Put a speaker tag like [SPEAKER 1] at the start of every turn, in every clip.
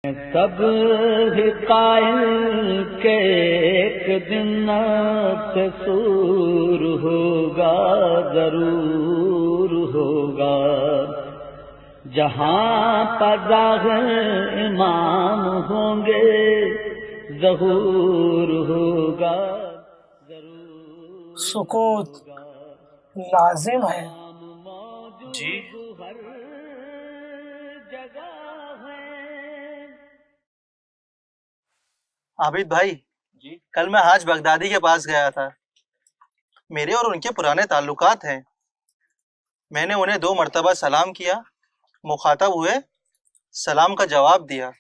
[SPEAKER 1] سب ہی قائل کہ ایک دن قصور ہوگا، ضرور ہوگا، جہاں پذاغ امام ہوں گے ظہور ہوگا، ضرور
[SPEAKER 2] سکوت لازم ہے۔
[SPEAKER 3] جی
[SPEAKER 1] ہر جگہ ہے۔
[SPEAKER 4] عابد بھائی،
[SPEAKER 3] جی
[SPEAKER 4] کل میں حاج بغدادی کے پاس گیا تھا۔ میرے اور ان کے پرانے تعلقات ہیں۔ میں نے انہیں 2 مرتبہ سلام کیا، مخاطب ہوئے، سلام کا جواب دیا،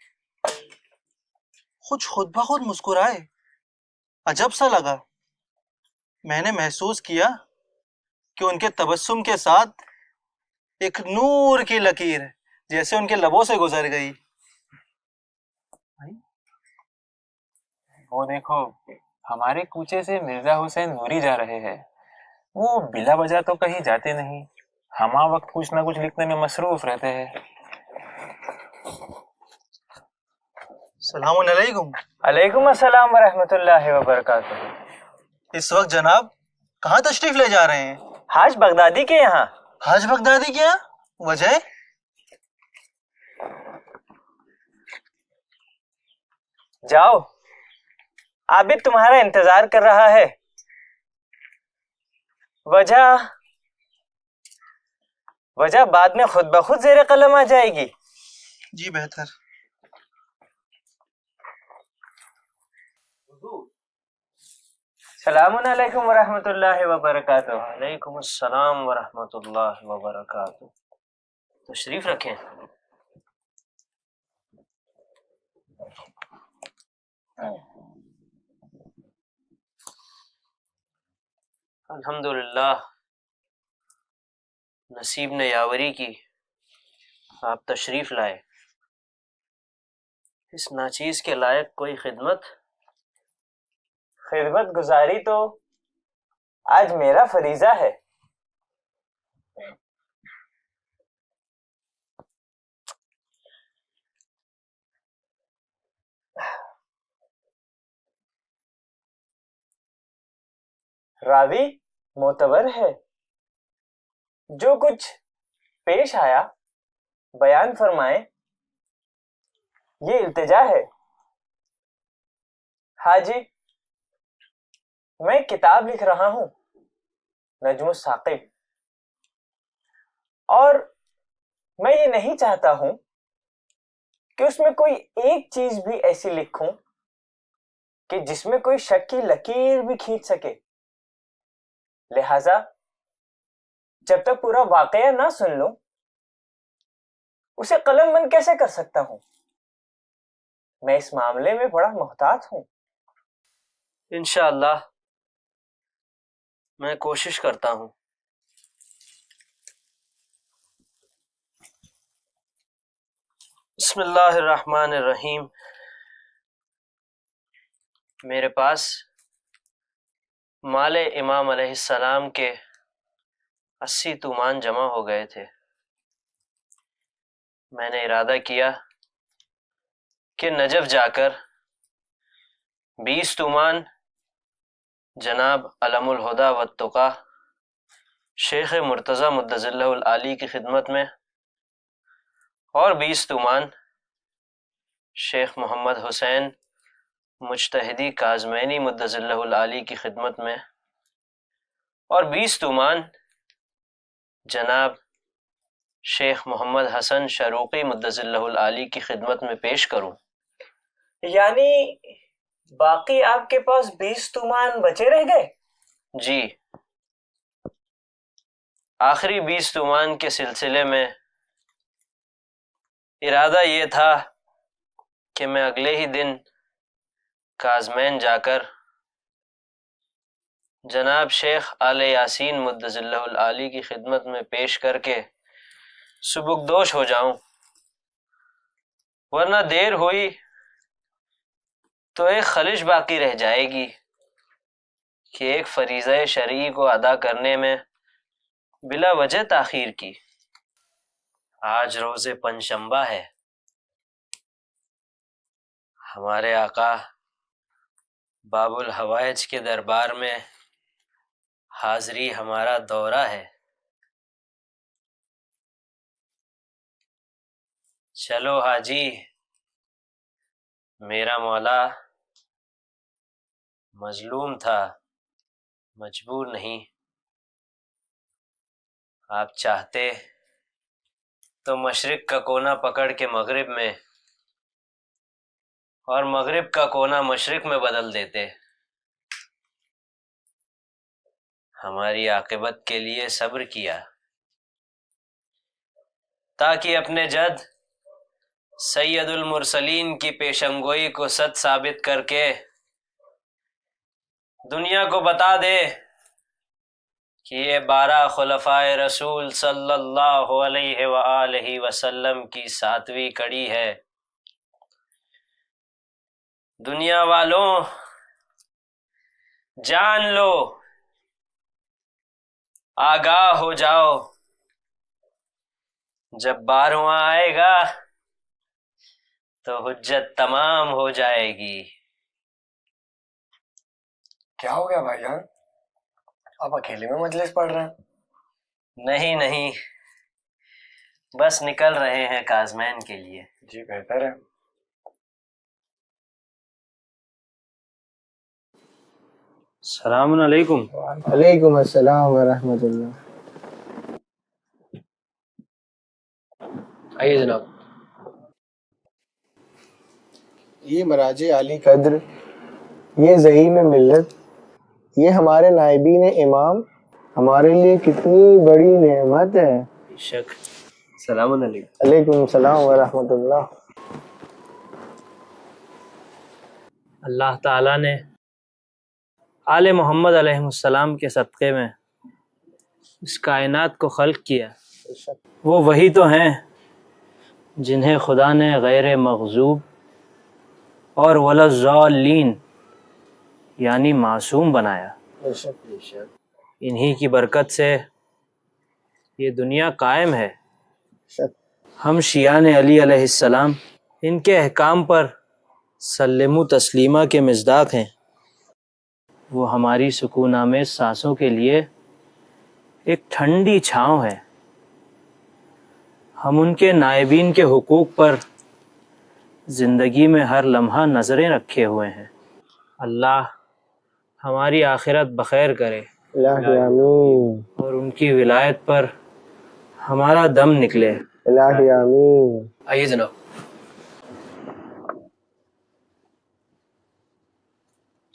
[SPEAKER 4] کچھ خود بخود مسکرائے۔ عجب سا لگا۔ میں نے محسوس کیا کہ ان کے تبسم کے ساتھ ایک نور کی لکیر جیسے ان کے لبوں سے گزر گئی۔
[SPEAKER 3] وہ دیکھو، ہمارے کوچے سے مرزا حسین نوری جا رہے ہیں۔ وہ بلا وجہ تو کہیں جاتے نہیں، ہمہ وقت کچھ نہ کچھ لکھنے میں مصروف رہتے ہیں۔
[SPEAKER 4] السلام علیکم۔
[SPEAKER 3] علیکم السلام ورحمۃ اللہ وبرکاتہ۔
[SPEAKER 4] اس وقت جناب کہاں تشریف لے جا رہے ہیں؟
[SPEAKER 3] حاج بغدادی کے یہاں۔
[SPEAKER 4] حاج بغدادی کیا وجہ؟
[SPEAKER 3] جاؤ، عابد تمہارا انتظار کر رہا ہے۔ وجہ بعد میں خود بخود زیر قلم آ جائے گی۔
[SPEAKER 4] جی بہتر۔
[SPEAKER 3] السلام علیکم ورحمۃ اللہ وبرکاتہ۔ وعلیکم السلام ورحمۃ اللہ وبرکاتہ۔ تشریف رکھیں۔ الحمدللہ، نصیب نے یاوری کی، آپ تشریف لائے۔ اس ناچیز کے لائق کوئی خدمت گزاری تو آج میرا فریضہ ہے۔ راوی معتبر ہے، جو کچھ پیش آیا بیان فرمائیں، یہ التجا ہے۔ حاجی، میں کتاب لکھ رہا ہوں، نجم الثاقب، اور میں یہ نہیں چاہتا ہوں کہ اس میں کوئی ایک چیز بھی ایسی لکھوں کہ جس میں کوئی شک کی لکیر بھی کھینچ سکے۔ لہذا جب تک پورا واقعہ نہ سن لوں اسے قلم بند کیسے کر سکتا ہوں؟ میں اس معاملے میں بڑا محتاط ہوں۔ انشاءاللہ میں کوشش کرتا ہوں۔ بسم اللہ الرحمن الرحیم۔ میرے پاس مال امام علیہ السلام کے 80 تومان جمع ہو گئے تھے۔ میں نے ارادہ کیا کہ نجف جا کر 20 تومان جناب علم الہدی والتقی شیخ مرتضی مدظلہ العالی کی خدمت میں، اور 20 تومان شیخ محمد حسین مجتہدی کاظمینی مدظلہ العالی کی خدمت میں، اور 20 تومان جناب شیخ محمد حسن شروقی مدظلہ العالی کی خدمت میں پیش کروں۔ یعنی باقی آپ کے پاس 20 تومان بچے رہ گئے؟ جی، آخری 20 تومان کے سلسلے میں ارادہ یہ تھا کہ میں اگلے ہی دن کاظمین جا کر جناب شیخ آل یاسین مدظلہ العالی کی خدمت میں پیش کر کے سبکدوش ہو جاؤں، ورنہ دیر ہوئی تو ایک خلش باقی رہ جائے گی کہ ایک فریضہ شرعی کو ادا کرنے میں بلا وجہ تاخیر کی۔ آج روز پنجشنبہ ہے، ہمارے آقا باب الحوائج کے دربار میں حاضری ہمارا دورہ ہے. چلو حاجی، میرا مولا مظلوم تھا، مجبور نہیں. آپ چاہتے تو مشرق کا کونا پکڑ کے مغرب میں اور مغرب کا کونا مشرق میں بدل دیتے. ہماری عاقبت کے لیے صبر کیا تاکہ اپنے جد سید المرسلین کی پیشنگوئی کو سچ ثابت کر کے دنیا کو بتا دے کہ یہ 12 خلفائے رسول صلی اللہ علیہ وآلہ وسلم کی 7ویں کڑی ہے. دنیا والوں جان لو، آگاہ ہو جاؤ، جب 12واں آئے گا تو حجت تمام ہو جائے گی.
[SPEAKER 2] کیا ہو گیا بھائی جان؟ آپ اکیلے میں مجلس پڑھ رہے ہیں؟
[SPEAKER 3] نہیں نہیں، بس نکل رہے ہیں کازمین کے لیے.
[SPEAKER 2] جی بہتر ہے.
[SPEAKER 3] السلام علیکم.
[SPEAKER 5] وعلیکم السلام ورحمۃ اللہ.
[SPEAKER 2] آئیے جناب.
[SPEAKER 5] یہ مراجع علی قدر، یہ زعیم ملت، یہ ہمارے نائبین امام ہمارے لیے کتنی بڑی نعمت ہے.
[SPEAKER 3] بے شک. السلام علیکم.
[SPEAKER 5] علیکم السلام ورحمۃ اللہ.
[SPEAKER 3] اللہ تعالیٰ نے آل محمد علیہ السلام کے صدقے میں اس کائنات کو خلق کیا. وہ وہی تو ہیں جنہیں خدا نے غیر مغضوب اور ولا الضالین یعنی معصوم بنایا. انہی کی برکت سے یہ دنیا قائم ہے. ہم شیعان علی علیہ السلام ان کے احکام پر سلم و تسلیمہ کے مصداق ہیں. وہ ہماری سکون آمیز سانسوں کے لیے ایک ٹھنڈی چھاؤں ہے. ہم ان کے نائبین کے حقوق پر زندگی میں ہر لمحہ نظریں رکھے ہوئے ہیں. اللہ ہماری آخرت بخیر کرے
[SPEAKER 5] الہی آمین.
[SPEAKER 3] اور ان کی ولایت پر ہمارا دم نکلے.
[SPEAKER 5] الہی آمین.
[SPEAKER 2] آئیے جناب.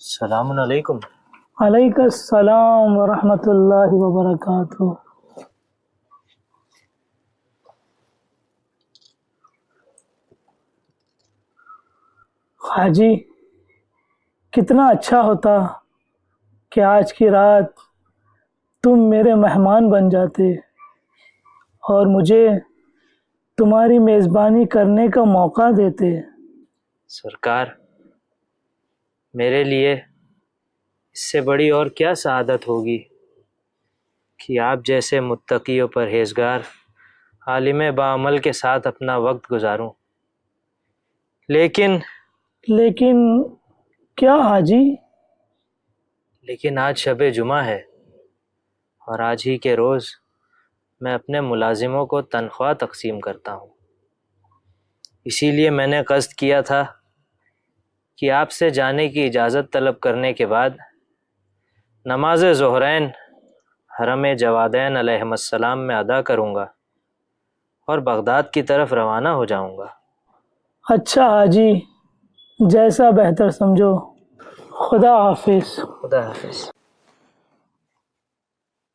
[SPEAKER 3] السلام علیکم.
[SPEAKER 6] علیکم السلام ورحمۃ اللہ وبرکاتہ. حاجی، کتنا اچھا ہوتا کہ آج کی رات تم میرے مہمان بن جاتے اور مجھے تمہاری میزبانی کرنے کا موقع دیتے.
[SPEAKER 3] سرکار، میرے لیے اس سے بڑی اور کیا سعادت ہوگی کہ آپ جیسے متقی و پرہیزگار عالم باعمل کے ساتھ اپنا وقت گزاروں. لیکن
[SPEAKER 6] کیا حاجی؟
[SPEAKER 3] لیکن آج شب جمعہ ہے اور آج ہی کے روز میں اپنے ملازموں کو تنخواہ تقسیم کرتا ہوں. اسی لیے میں نے قصد کیا تھا کہ آپ سے جانے کی اجازت طلب کرنے کے بعد نماز ظہرین حرم جوادین علیہ السلام میں ادا کروں گا اور بغداد کی طرف روانہ ہو جاؤں گا.
[SPEAKER 6] اچھا حاجی، جیسا بہتر سمجھو. خدا حافظ.
[SPEAKER 3] خدا حافظ.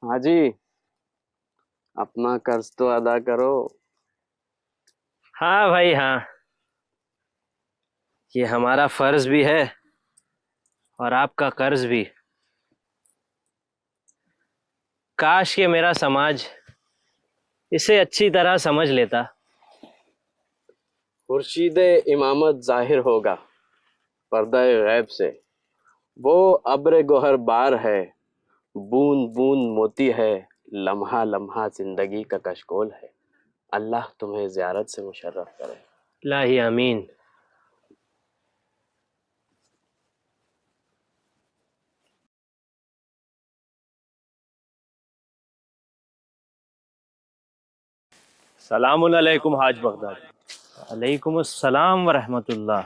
[SPEAKER 7] حاجی، اپنا قرض تو ادا کرو.
[SPEAKER 3] ہاں بھائی ہاں، یہ ہمارا فرض بھی ہے اور آپ کا قرض بھی. کاش کہ میرا سماج اسے اچھی طرح سمجھ لیتا.
[SPEAKER 7] خورشید امامت ظاہر ہوگا پردہ غیب سے. وہ ابر گوہر بار ہے، بوند بوند موتی ہے، لمحہ لمحہ زندگی کا کشکول ہے. اللہ تمہیں زیارت سے مشرف کرے.
[SPEAKER 3] الہی آمین.
[SPEAKER 7] سلام علیکم حاج بغداد.
[SPEAKER 3] علیکم السلام ورحمۃ اللہ.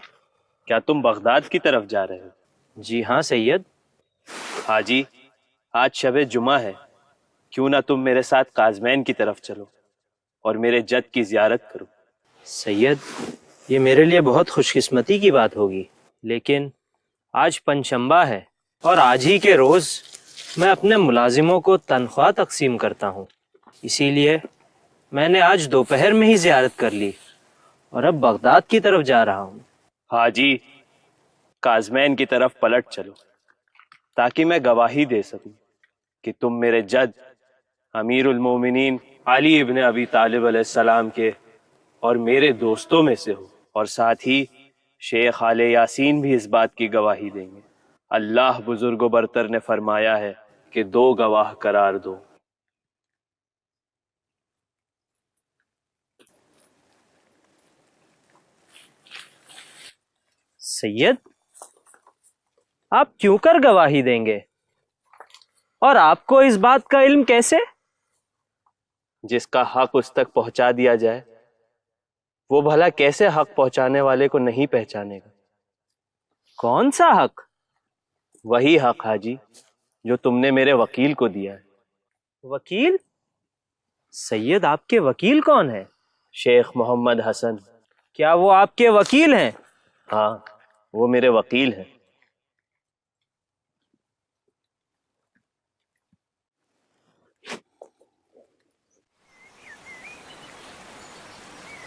[SPEAKER 7] کیا تم بغداد کی طرف جا رہے ہو؟
[SPEAKER 3] جی ہاں سید.
[SPEAKER 7] حاجی آج شب جمعہ ہے، کیوں نہ تم میرے ساتھ قازمین کی طرف چلو اور میرے جد کی زیارت کرو.
[SPEAKER 3] سید یہ میرے لیے بہت خوش قسمتی کی بات ہوگی، لیکن آج پنجشنبہ ہے اور آج ہی کے روز میں اپنے ملازموں کو تنخواہ تقسیم کرتا ہوں، اسی لیے میں نے آج دوپہر میں ہی زیارت کر لی اور اب بغداد کی طرف جا رہا ہوں.
[SPEAKER 7] حاجی قازمین کی طرف پلٹ چلو تاکہ میں گواہی دے سکوں کہ تم میرے جد امیر المومنین علی ابن ابی طالب علیہ السلام کے اور میرے دوستوں میں سے ہو، اور ساتھ ہی شیخ آل یاسین بھی اس بات کی گواہی دیں گے. اللہ بزرگ و برتر نے فرمایا ہے کہ 2 گواہ قرار دو.
[SPEAKER 3] سید آپ کیوں کر گواہی دیں گے، اور آپ کو اس بات کا علم کیسے؟
[SPEAKER 7] جس کا حق اس تک پہنچا دیا جائے وہ بھلا کیسے حق پہنچانے والے کو نہیں پہچانے گا؟
[SPEAKER 3] کون سا حق؟
[SPEAKER 7] وہی حق حاجی جو تم نے میرے وکیل کو دیا ہے.
[SPEAKER 3] وکیل؟ سید آپ کے وکیل کون ہیں؟
[SPEAKER 7] شیخ محمد حسن.
[SPEAKER 3] کیا وہ آپ کے وکیل ہیں؟
[SPEAKER 7] ہاں وہ میرے وکیل ہیں.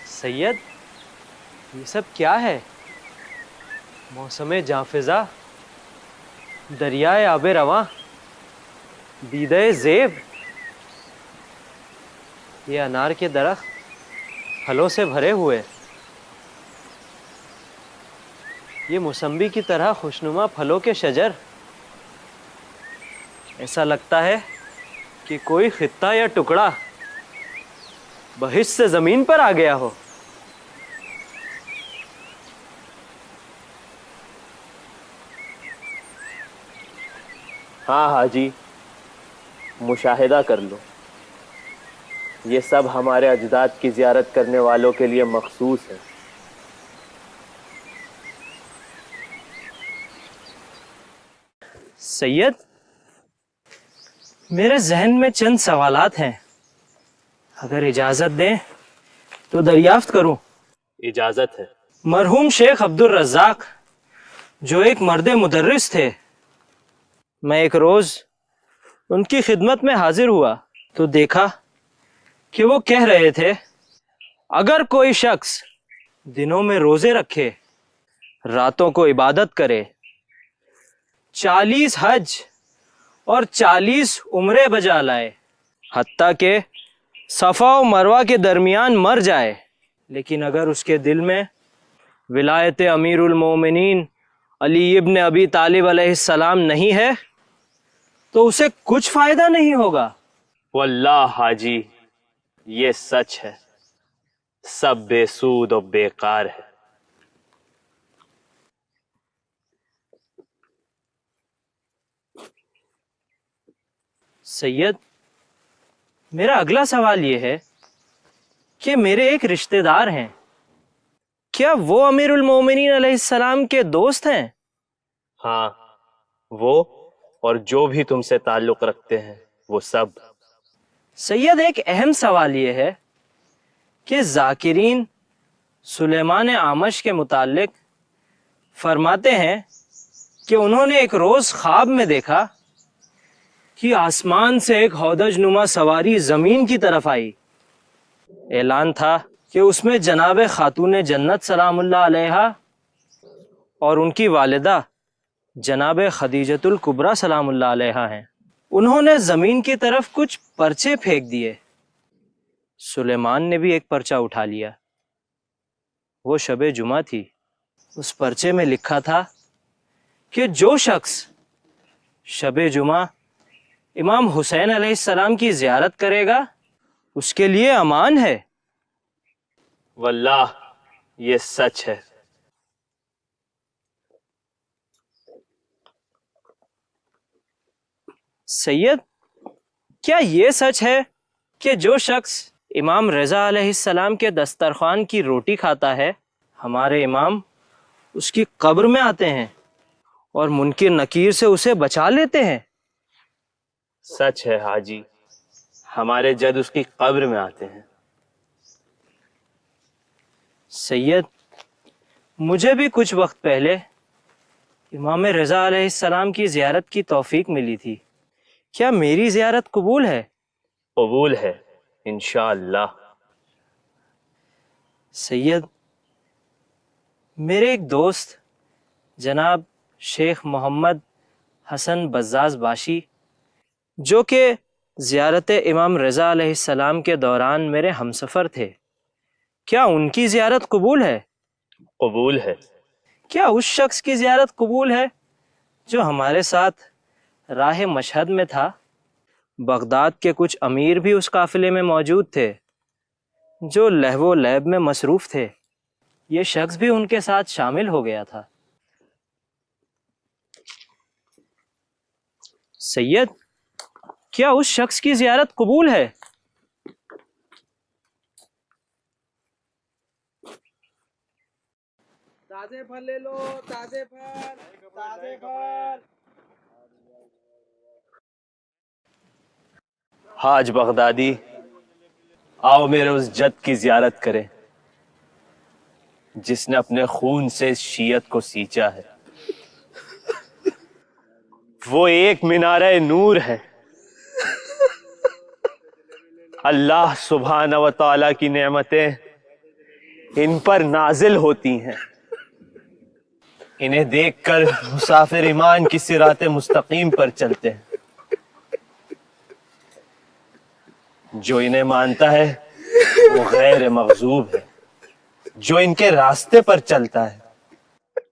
[SPEAKER 3] سید یہ سب کیا ہے؟ موسم جانفزا، دریائے آب رواں، دیدہ زیب، یہ انار کے درخت پھلوں سے بھرے ہوئے، یہ موسمبی کی طرح خوشنما پھلوں کے شجر. ایسا لگتا ہے کہ کوئی خطہ یا ٹکڑا بہشت سے زمین پر آ گیا ہو.
[SPEAKER 7] ہاں حاجی مشاہدہ کر لو، یہ سب ہمارے اجداد کی زیارت کرنے والوں کے لیے مخصوص ہے.
[SPEAKER 3] سید میرے ذہن میں چند سوالات ہیں، اگر اجازت دیں تو دریافت کروں؟
[SPEAKER 7] اجازت ہے.
[SPEAKER 3] مرحوم شیخ عبد الرزاق جو ایک مرد مدرس تھے، میں ایک روز ان کی خدمت میں حاضر ہوا تو دیکھا کہ وہ کہہ رہے تھے اگر کوئی شخص دنوں میں روزے رکھے، راتوں کو عبادت کرے، 40 حج اور 40 عمرے بجا لائے، حتیٰ کہ صفا و مروہ کے درمیان مر جائے، لیکن اگر اس کے دل میں ولایت امیر المومنین علی ابن ابی طالب علیہ السلام نہیں ہے تو اسے کچھ فائدہ نہیں ہوگا.
[SPEAKER 7] واللہ حاجی یہ سچ ہے، سب بے سود و بیکار ہے.
[SPEAKER 3] سید میرا اگلا سوال یہ ہے کہ میرے ایک رشتہ دار ہیں، کیا وہ امیر المومنین علیہ السلام کے دوست ہیں؟
[SPEAKER 7] ہاں وہ اور جو بھی تم سے تعلق رکھتے ہیں وہ سب.
[SPEAKER 3] سید ایک اہم سوال یہ ہے کہ ذاکرین سلیمان اعمش کے متعلق فرماتے ہیں کہ انہوں نے ایک روز خواب میں دیکھا کہ آسمان سے ایک ہودج نما سواری زمین کی طرف آئی. اعلان تھا کہ اس میں جناب خاتون جنت سلام اللہ علیہا اور ان کی والدہ جناب خدیجۃ الکبریٰ سلام اللہ علیہا ہیں. انہوں نے زمین کی طرف کچھ پرچے پھینک دیے. سلیمان نے بھی ایک پرچہ اٹھا لیا. وہ شب جمعہ تھی. اس پرچے میں لکھا تھا کہ جو شخص شب جمعہ امام حسین علیہ السلام کی زیارت کرے گا اس کے لیے امان ہے.
[SPEAKER 7] واللہ یہ سچ ہے.
[SPEAKER 3] سید کیا یہ سچ ہے کہ جو شخص امام رضا علیہ السلام کے دسترخوان کی روٹی کھاتا ہے، ہمارے امام اس کی قبر میں آتے ہیں اور منکر نکیر سے اسے بچا لیتے ہیں۔
[SPEAKER 7] سچ ہے حاجی، ہمارے جد اس کی قبر میں آتے ہیں۔
[SPEAKER 3] سید، مجھے بھی کچھ وقت پہلے امام رضا علیہ السلام کی زیارت کی توفیق ملی تھی، کیا میری زیارت قبول ہے؟
[SPEAKER 7] قبول ہے انشاءاللہ۔
[SPEAKER 3] سید، میرے ایک دوست جناب شیخ محمد حسن بزاز باشی، جو کہ زیارت امام رضا علیہ السلام کے دوران میرے ہمسفر تھے، کیا ان کی زیارت قبول ہے؟
[SPEAKER 7] قبول ہے۔
[SPEAKER 3] کیا اس شخص کی زیارت قبول ہے جو ہمارے ساتھ راہ مشہد میں تھا؟ بغداد کے کچھ امیر بھی اس قافلے میں موجود تھے جو لہو و لعب میں مصروف تھے، یہ شخص بھی ان کے ساتھ شامل ہو گیا تھا۔ سید، کیا اس شخص کی زیارت قبول ہے؟
[SPEAKER 4] تازے پھل لے لو، تازے پھل، تازے پھل۔
[SPEAKER 7] حاج بغدادی، آؤ میرے اس جد کی زیارت کریں جس نے اپنے خون سے شیعت کو سینچا ہے۔ وہ ایک مینارہ نور ہے، اللہ سبحانہ و تعالی کی نعمتیں ان پر نازل ہوتی ہیں، انہیں دیکھ کر مسافر ایمان کی صراط مستقیم پر چلتے ہیں۔ جو انہیں مانتا ہے وہ غیر مغضوب ہے، جو ان کے راستے پر چلتا ہے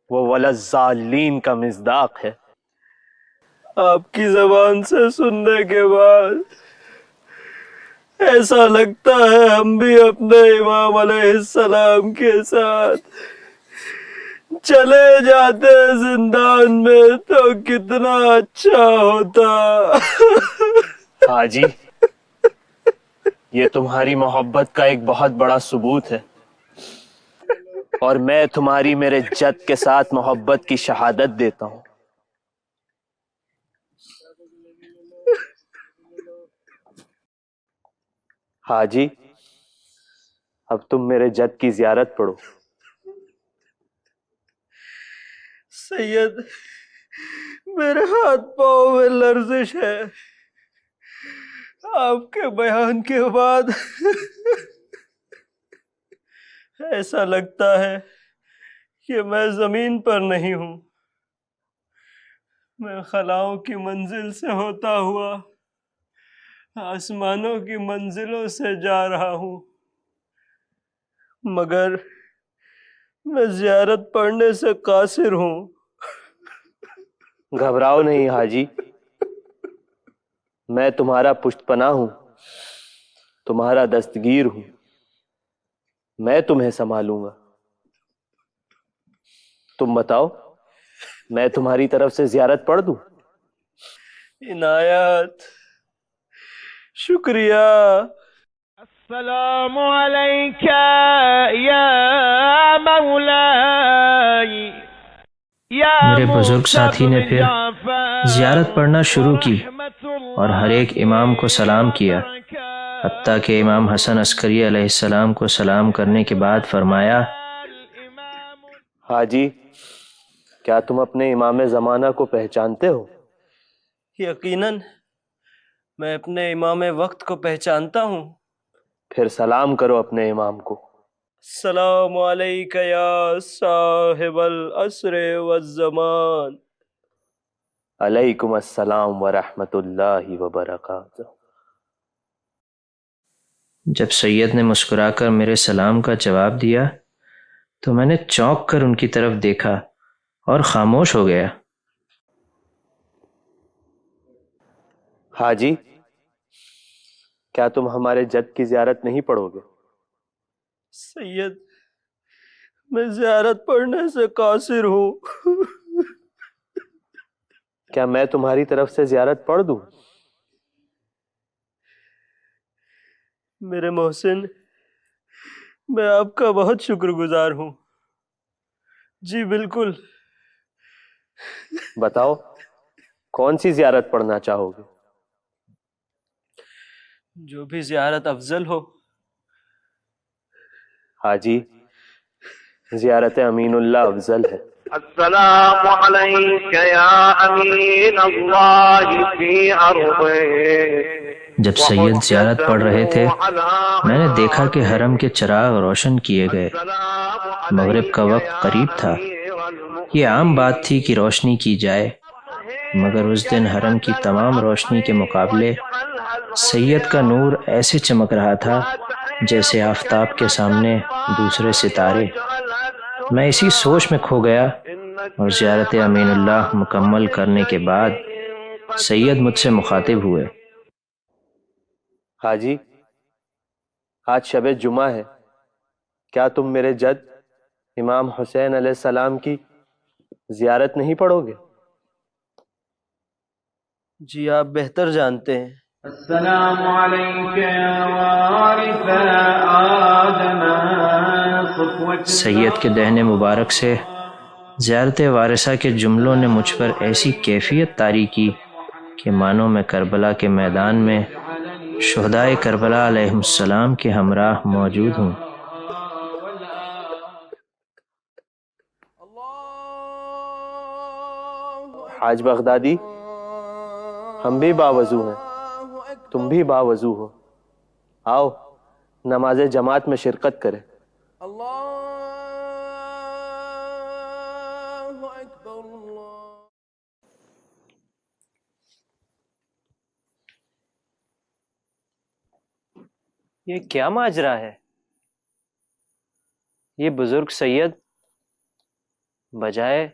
[SPEAKER 7] وہ وللضالین کا مصداق ہے۔ آپ کی زبان سے سننے کے بعد ایسا لگتا ہے ہم بھی اپنے امام علیہ السلام کے ساتھ چلے جاتے زندان میں تو کتنا اچھا ہوتا۔ حاجی، یہ تمہاری محبت کا ایک بہت بڑا ثبوت ہے، اور میں تمہاری میرے جد کے ساتھ محبت کی شہادت دیتا ہوں۔ حاجی، اب تم میرے جد کی زیارت پڑھو۔ سید، میرے ہاتھ پاؤں میں لرزش ہے، آپ کے بیان کے بعد ایسا لگتا ہے کہ میں زمین پر نہیں ہوں، میں خلاؤں کی منزل سے ہوتا ہوا آسمانوں کی منزلوں سے جا رہا ہوں، مگر میں زیارت پڑھنے سے قاصر ہوں۔ گھبراؤ نہیں حاجی، میں تمہارا پشت پناہ ہوں، تمہارا دستگیر ہوں، میں تمہیں سنبھالوں گا۔ تم بتاؤ، میں تمہاری طرف سے زیارت پڑھ دوں؟ عنایت، شکریہ۔
[SPEAKER 8] السلام علیک یا مولائی۔
[SPEAKER 3] میرے بزرگ ساتھی نے پھر زیارت پڑھنا شروع کی اور ہر ایک امام کو سلام کیا، حتیٰ کہ امام حسن عسکری علیہ السلام کو سلام کرنے کے بعد فرمایا،
[SPEAKER 7] حاجی، کیا تم اپنے امام زمانہ کو پہچانتے ہو؟
[SPEAKER 3] یقیناً میں اپنے امام وقت کو پہچانتا ہوں۔
[SPEAKER 7] پھر سلام کرو اپنے امام کو۔
[SPEAKER 3] السلام علیک یا صاحب العصر والزمان۔
[SPEAKER 7] علیکم السلام ورحمۃ اللہ وبرکاتہ۔
[SPEAKER 3] جب سید نے مسکرا کر میرے سلام کا جواب دیا تو میں نے چونک کر ان کی طرف دیکھا اور خاموش ہو گیا۔
[SPEAKER 7] حاجی، کیا تم ہمارے جد کی زیارت نہیں پڑھو گے؟
[SPEAKER 3] سید، میں زیارت پڑھنے سے قاصر ہوں۔
[SPEAKER 7] کیا میں تمہاری طرف سے زیارت پڑھ دوں؟
[SPEAKER 3] میرے محسن، میں آپ کا بہت شکر گزار ہوں. جی بالکل.
[SPEAKER 7] بتاؤ کون سی زیارت پڑھنا چاہو گے؟
[SPEAKER 3] جو بھی زیارت افضل ہو.
[SPEAKER 7] حاجی، زیارت امین اللہ افضل ہے.
[SPEAKER 8] السلام علیک یا امین اللہ فی ارضہ.
[SPEAKER 3] جب سید زیارت پڑھ رہے تھے میں نے دیکھا کہ حرم کے چراغ روشن کیے گئے. مغرب کا وقت قریب تھا. یہ عام بات تھی کہ روشنی کی جائے، مگر اس دن حرم کی تمام روشنی کے مقابلے سید کا نور ایسے چمک رہا تھا جیسے آفتاب کے سامنے دوسرے ستارے. میں اسی سوچ میں کھو گیا اور زیارت امین اللہ مکمل کرنے کے بعد سید مجھ سے مخاطب ہوئے.
[SPEAKER 7] حاجی، آج شب جمعہ ہے، کیا تم میرے جد امام حسین علیہ السلام کی زیارت نہیں پڑھو گے؟
[SPEAKER 3] جی آپ بہتر جانتے ہیں.
[SPEAKER 1] السلام علیک یا وارث آدم صفوة.
[SPEAKER 3] سید کے دہن مبارک سے زیارت وارثہ کے جملوں نے مجھ پر ایسی کیفیت طاری کی کہ مانو میں کربلا کے میدان میں شہدائے کربلا علیہم السلام کے ہمراہ موجود ہوں.
[SPEAKER 7] حاج بغدادی، ہم بھی باوضو ہیں، تم بھی باوضو ہو. آؤ نماز جماعت میں شرکت کریں.
[SPEAKER 3] یہ کیا ماجرا ہے؟ یہ بزرگ سید بجائے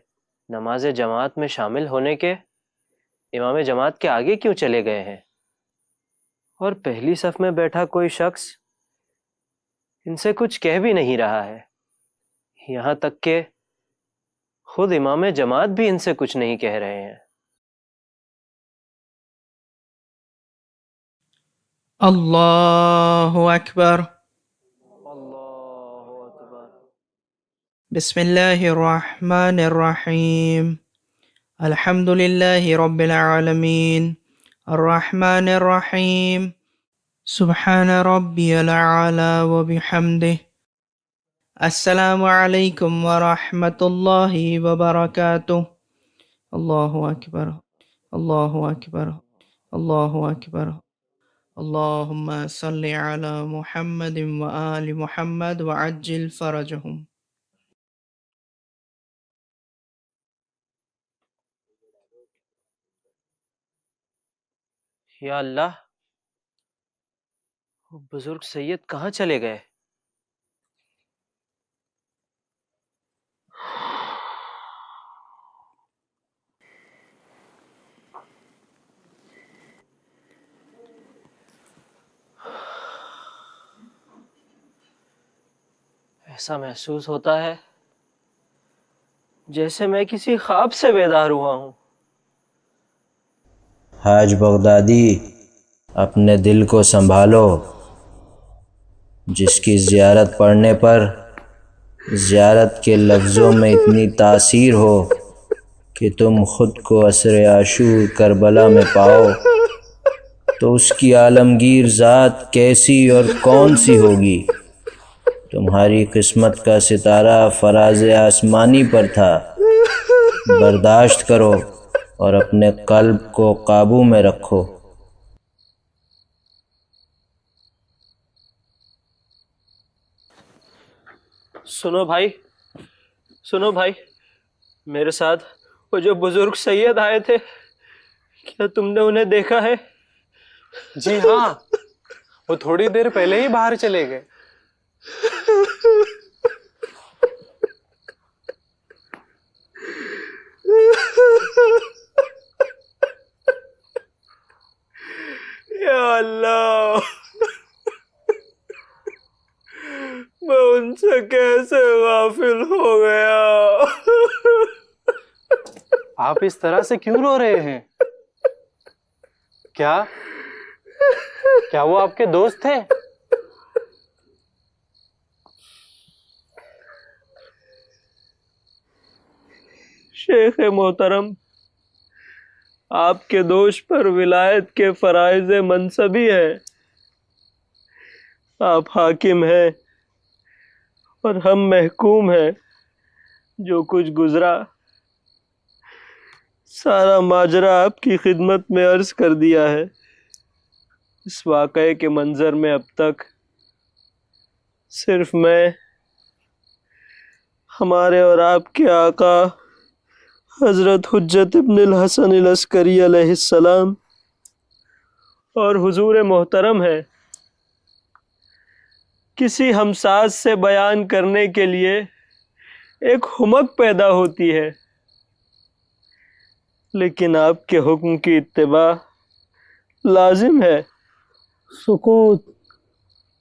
[SPEAKER 3] نماز جماعت میں شامل ہونے کے امام جماعت کے آگے کیوں چلے گئے ہیں؟ اور پہلی صف میں بیٹھا کوئی شخص ان سے کچھ کہہ بھی نہیں رہا ہے. یہاں تک کہ خود امام جماعت بھی ان سے کچھ نہیں کہہ رہے ہیں.
[SPEAKER 9] اللہ اکبر. بسم اللہ الرحمن الرحیم. الحمد للہ رب العالمین الرحمن الرحیم. سبحان ربی العلی وبحمدہ. السلام علیکم ورحمۃ اللہ وبرکاتہ. اللہ اکبر اللہ اکبر اللہ اکبر. اللہم صلی علی محمد وآل محمد وعجل فرجہم.
[SPEAKER 3] یا اللہ، وہ بزرگ سید کہاں چلے گئے؟ ایسا محسوس ہوتا ہے جیسے میں کسی خواب سے بیدار ہوا ہوں.
[SPEAKER 10] حاج بغدادی، اپنے دل کو سنبھالو. جس کی زیارت پڑھنے پر زیارت کے لفظوں میں اتنی تاثیر ہو کہ تم خود کو عصر عاشور کربلا میں پاؤ، تو اس کی عالمگیر ذات کیسی اور کون سی ہوگی؟ تمہاری قسمت کا ستارہ فراز آسمانی پر تھا. برداشت کرو اور اپنے قلب کو قابو میں رکھو.
[SPEAKER 3] سنو بھائی، سنو بھائی، میرے ساتھ وہ جو بزرگ سید آئے تھے، کیا تم نے انہیں دیکھا ہے؟
[SPEAKER 4] جی ہاں، وہ تھوڑی دیر پہلے ہی باہر چلے گئے.
[SPEAKER 3] یا اللہ، میں ان سے کیسے غافل ہو گیا؟
[SPEAKER 4] آپ اس طرح سے کیوں رو رہے ہیں؟ کیا وہ آپ کے دوست تھے؟
[SPEAKER 7] شیخ محترم، آپ کے دوش پر ولایت کے فرائض منصبی ہیں، آپ حاکم ہیں اور ہم محکوم ہیں۔ جو کچھ گزرا سارا ماجرا آپ کی خدمت میں عرض کر دیا ہے۔ اس واقعے کے منظر میں اب تک صرف میں، ہمارے اور آپ کے آقا حضرت حجت ابن الحسن العسکری علیہ السلام اور حضور محترم ہے۔ کسی ہمساز سے بیان کرنے کے لیے ایک حمق پیدا ہوتی ہے، لیکن آپ کے حکم کی اتباع لازم ہے۔
[SPEAKER 6] سکوت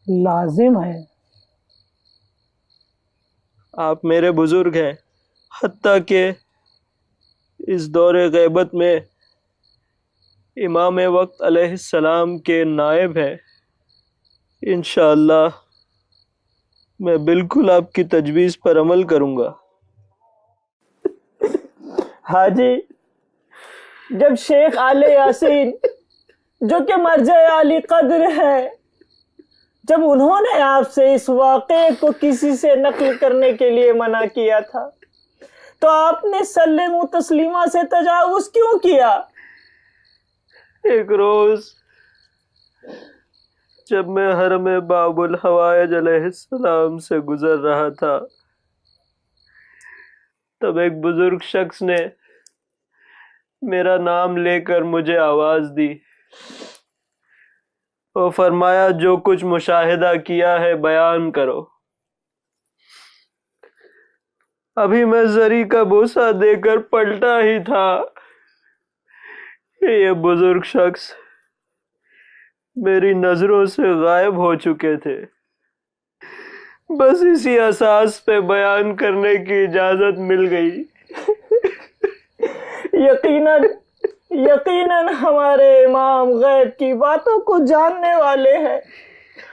[SPEAKER 6] لازم ہے۔
[SPEAKER 7] آپ میرے بزرگ ہیں، حتیٰ کہ اس دور غیبت میں امام وقت علیہ السلام کے نائب ہیں۔ انشاءاللہ میں بالکل آپ کی تجویز پر عمل کروں گا۔
[SPEAKER 6] حاجی، جب شیخ آل یاسین جو کہ مرجع عالی قدر ہے، جب انہوں نے آپ سے اس واقعے کو کسی سے نقل کرنے کے لیے منع کیا تھا تو آپ نے سلم و تسلیمہ سے تجاوز کیوں کیا؟
[SPEAKER 7] ایک روز جب میں حرم باب الحوائج علیہ السلام سے گزر رہا تھا، تب ایک بزرگ شخص نے میرا نام لے کر مجھے آواز دی اور فرمایا جو کچھ مشاہدہ کیا ہے بیان کرو۔ ابھی میں زری کا بوسہ دے کر پلٹا ہی تھا کہ یہ بزرگ شخص میری نظروں سے غائب ہو چکے تھے۔ بس اسی اساس پہ بیان کرنے کی اجازت مل گئی۔
[SPEAKER 6] یقیناً ہمارے امام غیب کی باتوں کو جاننے والے ہیں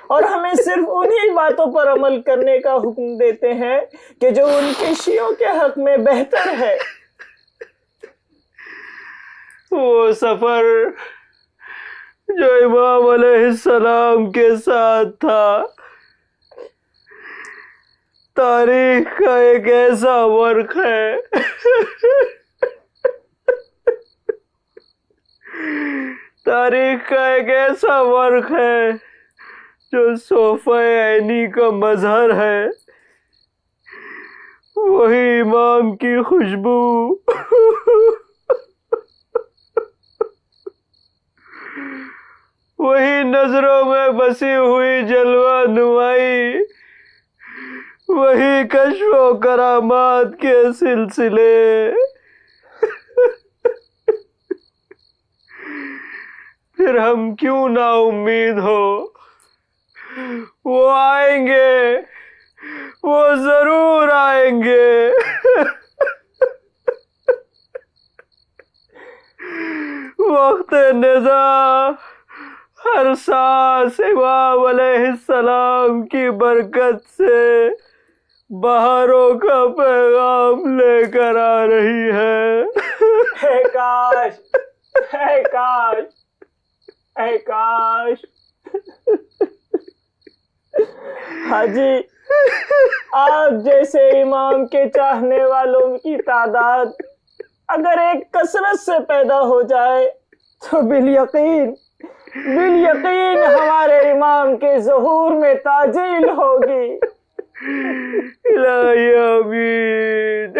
[SPEAKER 6] اور ہمیں صرف انہی باتوں پر عمل کرنے کا حکم دیتے ہیں کہ جو ان کے شیعوں کے حق میں بہتر ہے۔
[SPEAKER 7] وہ سفر جو امام علیہ السلام کے ساتھ تھا، تاریخ کا ایک ایسا ورق ہے تاریخ کا ایک ایسا ورق ہے جو صوفہ عینی کا مظہر ہے۔ وہی امام کی خوشبو، وہی نظروں میں بسی ہوئی جلوہ نمائی، وہی کشف و کرامات کے سلسلے۔ پھر ہم کیوں نا امید ہو، وہ آئیں گے، وہ ضرور آئیں گے۔ وقت نزاع ہر سانس امام علیہ السلام کی برکت سے بہاروں کا پیغام لے کر آ رہی ہے۔
[SPEAKER 6] اے کاش، اے کاش، اے کاش۔ حاجی، آپ جیسے امام کے چاہنے والوں کی تعداد اگر ایک کثرت سے پیدا ہو جائے تو بالیقین ہمارے امام کے ظہور میں تعجیل ہوگی۔
[SPEAKER 7] الہی آمین۔